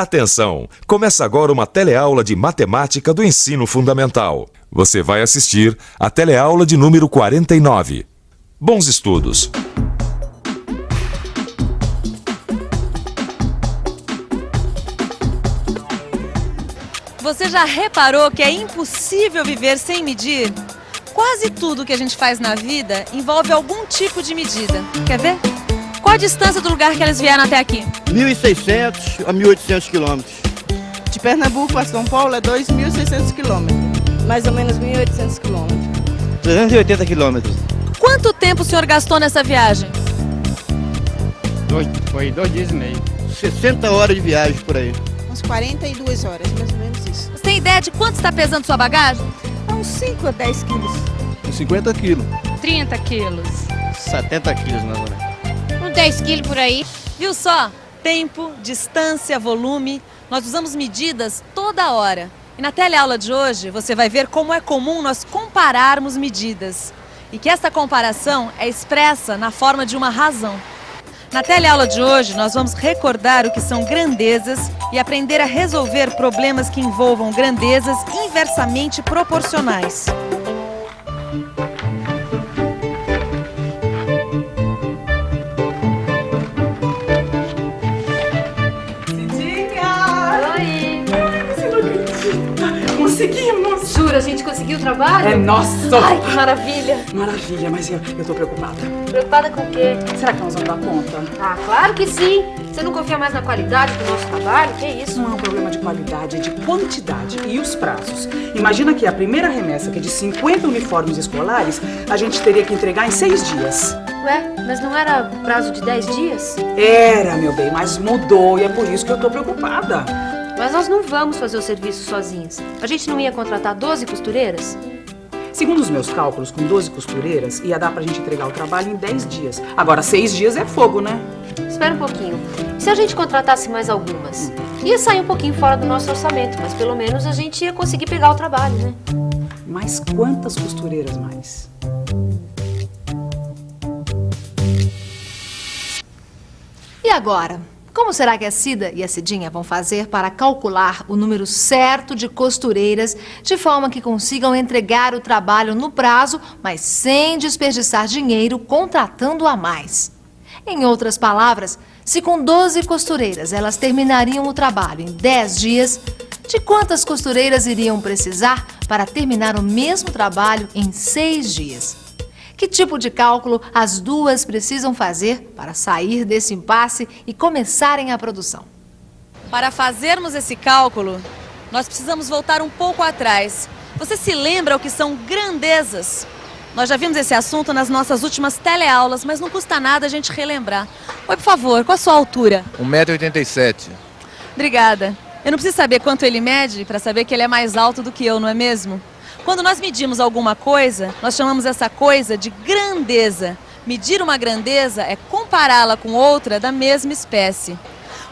Atenção! Começa agora uma teleaula de matemática do ensino fundamental. Você vai assistir a teleaula de número 49. Bons estudos! Você já reparou que é impossível viver sem medir? Quase tudo que a gente faz na vida envolve algum tipo de medida. Quer ver? Qual a distância do lugar que eles vieram até aqui? 1.600 a 1.800 quilômetros. De Pernambuco a São Paulo é 2.600 quilômetros. Mais ou menos 1.800 quilômetros. 380 quilômetros. Quanto tempo o senhor gastou nessa viagem? Foi 2 dias e meio. 60 horas de viagem por aí. Uns 42 horas, mais ou menos isso. Você tem ideia de quanto está pesando sua bagagem? Uns 5 a 10 quilos. Uns 50 quilos. 30 quilos. 70 quilos, mais ou menos. Uns 10 quilos por aí. Viu só? Tempo, distância, volume. Nós usamos medidas toda hora. E na teleaula de hoje você vai ver como é comum nós compararmos medidas. E que esta comparação é expressa na forma de uma razão. Na teleaula de hoje, nós vamos recordar o que são grandezas e aprender a resolver problemas que envolvam grandezas inversamente proporcionais. Conseguimos! Jura, a gente conseguiu o trabalho? É nosso! Ai, que maravilha! Maravilha, mas eu tô preocupada. Preocupada com o quê? Será que nós vamos dar conta? Ah, claro que sim! Você não confia mais na qualidade do nosso trabalho? Que isso? Isso não é um problema de qualidade, é de quantidade e os prazos. Imagina que a primeira remessa, que é de 50 uniformes escolares, a gente teria que entregar em 6 dias. Ué, mas não era prazo de 10 dias? Era, meu bem, mas mudou e é por isso que eu tô preocupada. Mas nós não vamos fazer o serviço sozinhos. A gente não ia contratar 12 costureiras? Segundo os meus cálculos, com 12 costureiras, ia dar pra gente entregar o trabalho em 10 dias. Agora, 6 dias é fogo, né? Espera um pouquinho. E se a gente contratasse mais algumas? Ia sair um pouquinho fora do nosso orçamento, mas pelo menos a gente ia conseguir pegar o trabalho, né? Mas quantas costureiras mais? E agora? Como será que a Cida e a Cidinha vão fazer para calcular o número certo de costureiras de forma que consigam entregar o trabalho no prazo, mas sem desperdiçar dinheiro contratando a mais? Em outras palavras, se com 12 costureiras elas terminariam o trabalho em 10 dias, de quantas costureiras iriam precisar para terminar o mesmo trabalho em 6 dias? Que tipo de cálculo as duas precisam fazer para sair desse impasse e começarem a produção? Para fazermos esse cálculo, nós precisamos voltar um pouco atrás. Você se lembra o que são grandezas? Nós já vimos esse assunto nas nossas últimas teleaulas, mas não custa nada a gente relembrar. Oi, por favor, qual a sua altura? 1,87 m. Obrigada. Eu não preciso saber quanto ele mede para saber que ele é mais alto do que eu, não é mesmo? Quando nós medimos alguma coisa, nós chamamos essa coisa de grandeza. Medir uma grandeza é compará-la com outra da mesma espécie.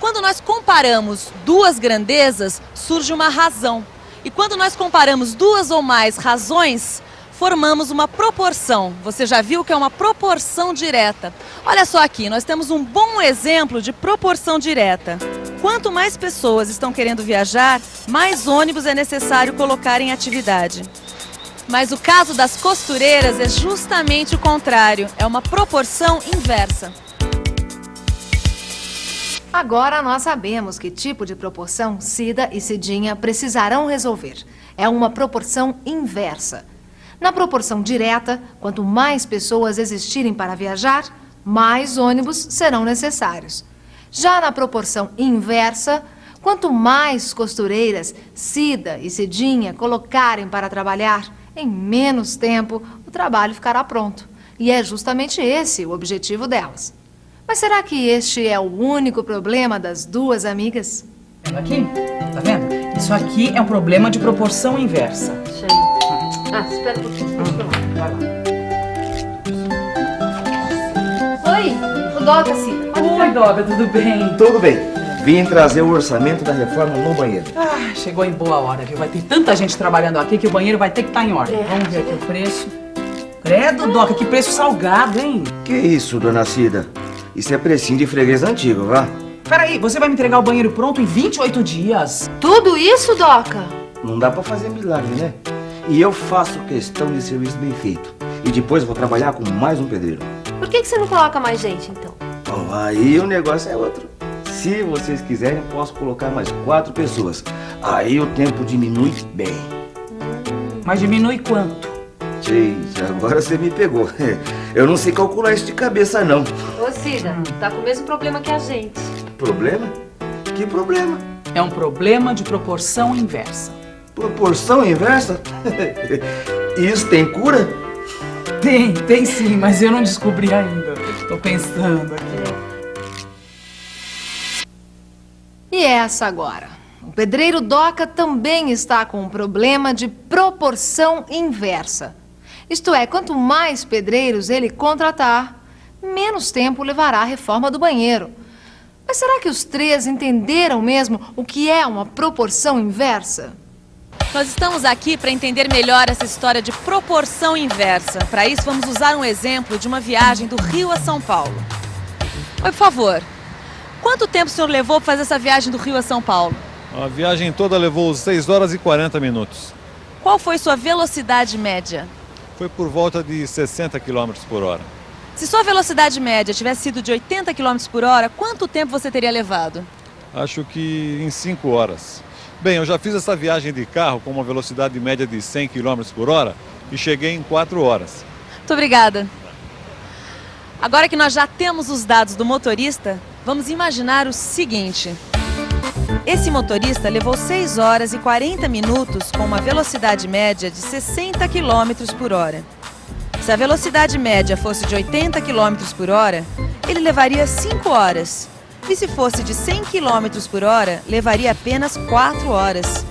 Quando nós comparamos duas grandezas, surge uma razão. E quando nós comparamos duas ou mais razões, formamos uma proporção. Você já viu que é uma proporção direta. Olha só aqui, nós temos um bom exemplo de proporção direta. Quanto mais pessoas estão querendo viajar, mais ônibus é necessário colocar em atividade. Mas o caso das costureiras é justamente o contrário, é uma proporção inversa. Agora nós sabemos que tipo de proporção Cida e Cidinha precisarão resolver. É uma proporção inversa. Na proporção direta, quanto mais pessoas existirem para viajar, mais ônibus serão necessários. Já na proporção inversa, quanto mais costureiras Cida e Cidinha colocarem para trabalhar, em menos tempo o trabalho ficará pronto. E é justamente esse o objetivo delas. Mas será que este é o único problema das duas amigas? Vendo aqui? Tá vendo? Isso aqui é um problema de proporção inversa. Sei. Ah, espera um pouquinho. Vai lá. Oi, o Doga, Cida. Oi, Doga, tudo bem? Tudo bem. Vim trazer o orçamento da reforma no banheiro. Ah, chegou em boa hora, viu? Vai ter tanta gente trabalhando aqui que o banheiro vai ter que estar em ordem. Vamos ver aqui o preço. Credo, Doca, que preço salgado, hein? Que isso, dona Cida? Isso é precinho de freguês antigo, vá? Peraí, você vai me entregar o banheiro pronto em 28 dias? Tudo isso, Doca? Não dá pra fazer milagre, né? E eu faço questão de serviço bem feito. E depois eu vou trabalhar com mais um pedreiro. Por que você não coloca mais gente, então? Bom, aí o negócio é outro. Se vocês quiserem, posso colocar mais 4 pessoas. Aí o tempo diminui bem. Mas diminui quanto? Gente, agora você me pegou. Eu não sei calcular isso de cabeça, não. Ô, Cida, tá com o mesmo problema que a gente. Problema? Que problema? É um problema de proporção inversa. Proporção inversa? Isso tem cura? Tem sim, mas eu não descobri ainda. Tô pensando aqui. E essa agora? O pedreiro Doca também está com um problema de proporção inversa. Isto é, quanto mais pedreiros ele contratar, menos tempo levará a reforma do banheiro. Mas será que os 3 entenderam mesmo o que é uma proporção inversa? Nós estamos aqui para entender melhor essa história de proporção inversa. Para isso, vamos usar um exemplo de uma viagem do Rio a São Paulo. Oi, por favor, quanto tempo o senhor levou para fazer essa viagem do Rio a São Paulo? A viagem toda levou 6 horas e 40 minutos. Qual foi sua velocidade média? Foi por volta de 60 km por hora. Se sua velocidade média tivesse sido de 80 km por hora, quanto tempo você teria levado? Acho que em 5 horas. Bem, eu já fiz essa viagem de carro com uma velocidade média de 100 km por hora e cheguei em 4 horas. Muito obrigada. Agora que nós já temos os dados do motorista, vamos imaginar o seguinte. Esse motorista levou 6 horas e 40 minutos com uma velocidade média de 60 km por hora. Se a velocidade média fosse de 80 km por hora, ele levaria 5 horas. E se fosse de 100 km por hora, levaria apenas 4 horas.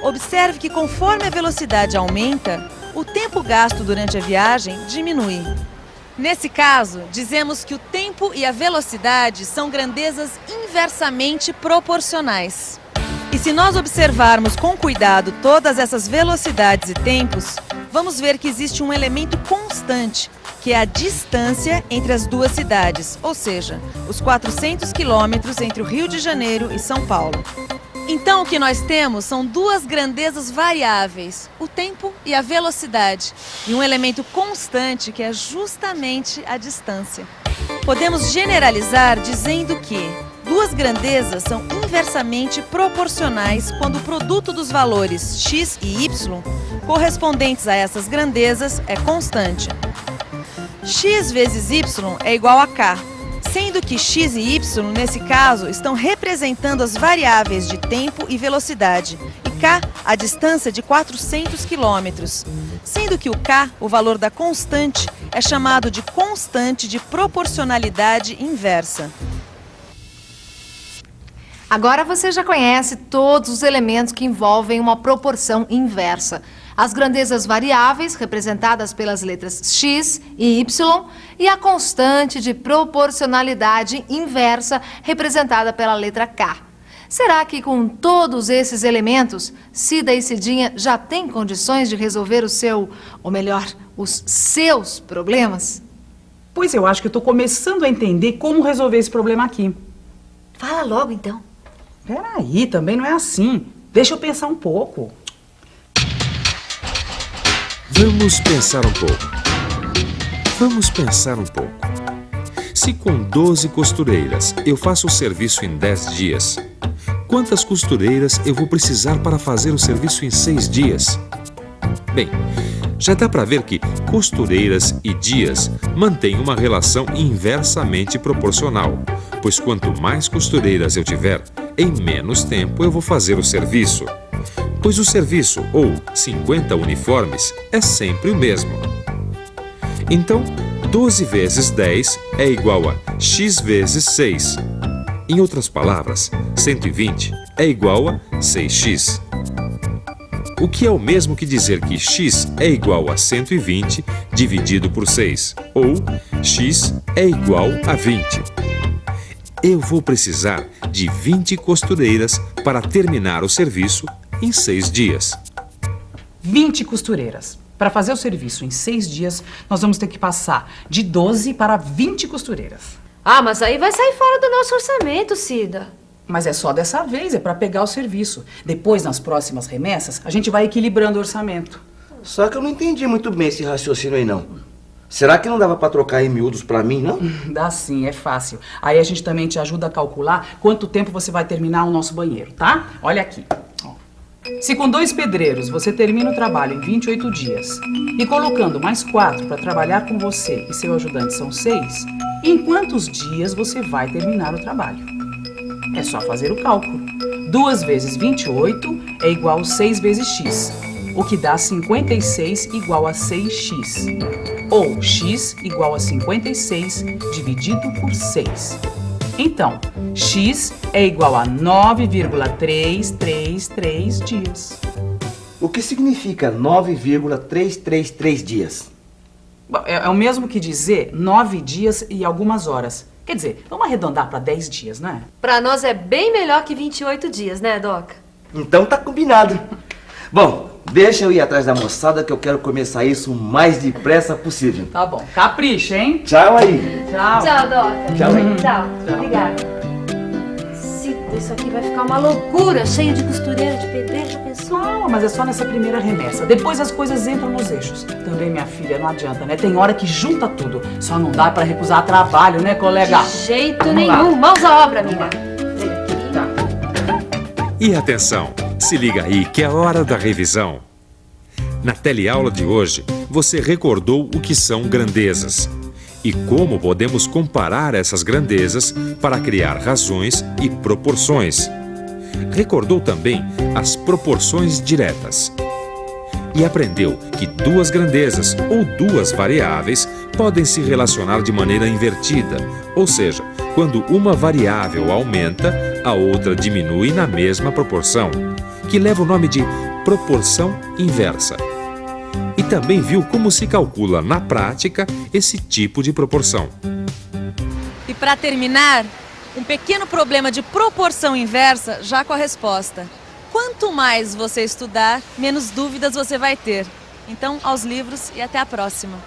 Observe que conforme a velocidade aumenta, o tempo gasto durante a viagem diminui. Nesse caso, dizemos que o tempo e a velocidade são grandezas inversamente proporcionais. E se nós observarmos com cuidado todas essas velocidades e tempos, vamos ver que existe um elemento constante, que é a distância entre as duas cidades, ou seja, os 400 quilômetros entre o Rio de Janeiro e São Paulo. Então, o que nós temos são 2 grandezas variáveis, o tempo e a velocidade, e um elemento constante que é justamente a distância. Podemos generalizar dizendo que 2 grandezas são inversamente proporcionais quando o produto dos valores x e y correspondentes a essas grandezas é constante. X vezes y é igual a k, sendo que x e y, nesse caso, estão representando as variáveis de tempo e velocidade, e k, a distância de 400 quilômetros, sendo que o k, o valor da constante, é chamado de constante de proporcionalidade inversa. Agora você já conhece todos os elementos que envolvem uma proporção inversa. As grandezas variáveis, representadas pelas letras x e y, e a constante de proporcionalidade inversa, representada pela letra k. Será que com todos esses elementos, Cida e Cidinha já têm condições de resolver os seus problemas? Pois eu acho que eu tô começando a entender como resolver esse problema aqui. Fala logo, então. Peraí, também não é assim. Deixa eu pensar um pouco. Vamos pensar um pouco. Se com 12 costureiras eu faço o serviço em 10 dias, quantas costureiras eu vou precisar para fazer o serviço em 6 dias? Bem, já dá para ver que costureiras e dias mantêm uma relação inversamente proporcional, pois quanto mais costureiras eu tiver, em menos tempo eu vou fazer o serviço. Pois o serviço, ou 50 uniformes, é sempre o mesmo. Então, 12 vezes 10 é igual a x vezes 6. Em outras palavras, 120 é igual a 6x. O que é o mesmo que dizer que x é igual a 120 dividido por 6, ou x é igual a 20. Eu vou precisar de 20 costureiras para terminar o serviço em 6 dias. 20 costureiras. Para fazer o serviço em 6 dias, nós vamos ter que passar de 12 para 20 costureiras. Ah, mas aí vai sair fora do nosso orçamento, Cida. Mas é só dessa vez, é para pegar o serviço. Depois, nas próximas remessas, a gente vai equilibrando o orçamento. Só que eu não entendi muito bem esse raciocínio aí, não. Será que não dava para trocar em miúdos para mim, não? Dá sim, é fácil. Aí a gente também te ajuda a calcular quanto tempo você vai terminar o nosso banheiro, tá? Olha aqui. Ó. Se com 2 pedreiros você termina o trabalho em 28 dias e colocando mais 4 para trabalhar com você e seu ajudante são 6, em quantos dias você vai terminar o trabalho? É só fazer o cálculo. 2 vezes 28 é igual a 6 vezes x, o que dá 56 igual a 6x. Ou x igual a 56 dividido por 6. Então, x é igual a 9,333 dias. O que significa 9,333 dias? Bom, é o mesmo que dizer 9 dias e algumas horas. Quer dizer, vamos arredondar para 10 dias, não é? Pra nós é bem melhor que 28 dias, né, Doca? Então tá combinado. Bom, deixa eu ir atrás da moçada que eu quero começar isso o mais depressa possível. Tá bom. Capricha, hein? Tchau aí. Tchau. Tchau, Doca. Tchau aí. Tchau. Obrigada. Cida, isso aqui vai ficar uma loucura, cheio de costureira, de pedreiro, já pensou? Não, mas é só nessa primeira remessa. Depois as coisas entram nos eixos. Também, minha filha, não adianta, né? Tem hora que junta tudo. Só não dá pra recusar trabalho, né, colega? De jeito nenhum. Mãos à obra, amiga. E atenção, se liga aí que é hora da revisão. Na teleaula de hoje, você recordou o que são grandezas e como podemos comparar essas grandezas para criar razões e proporções. Recordou também as proporções diretas. E aprendeu que 2 grandezas ou 2 variáveis podem se relacionar de maneira invertida, ou seja, quando uma variável aumenta, a outra diminui na mesma proporção, que leva o nome de proporção inversa. E também viu como se calcula na prática esse tipo de proporção. E para terminar, um pequeno problema de proporção inversa já com a resposta. Quanto mais você estudar, menos dúvidas você vai ter. Então, aos livros e até a próxima.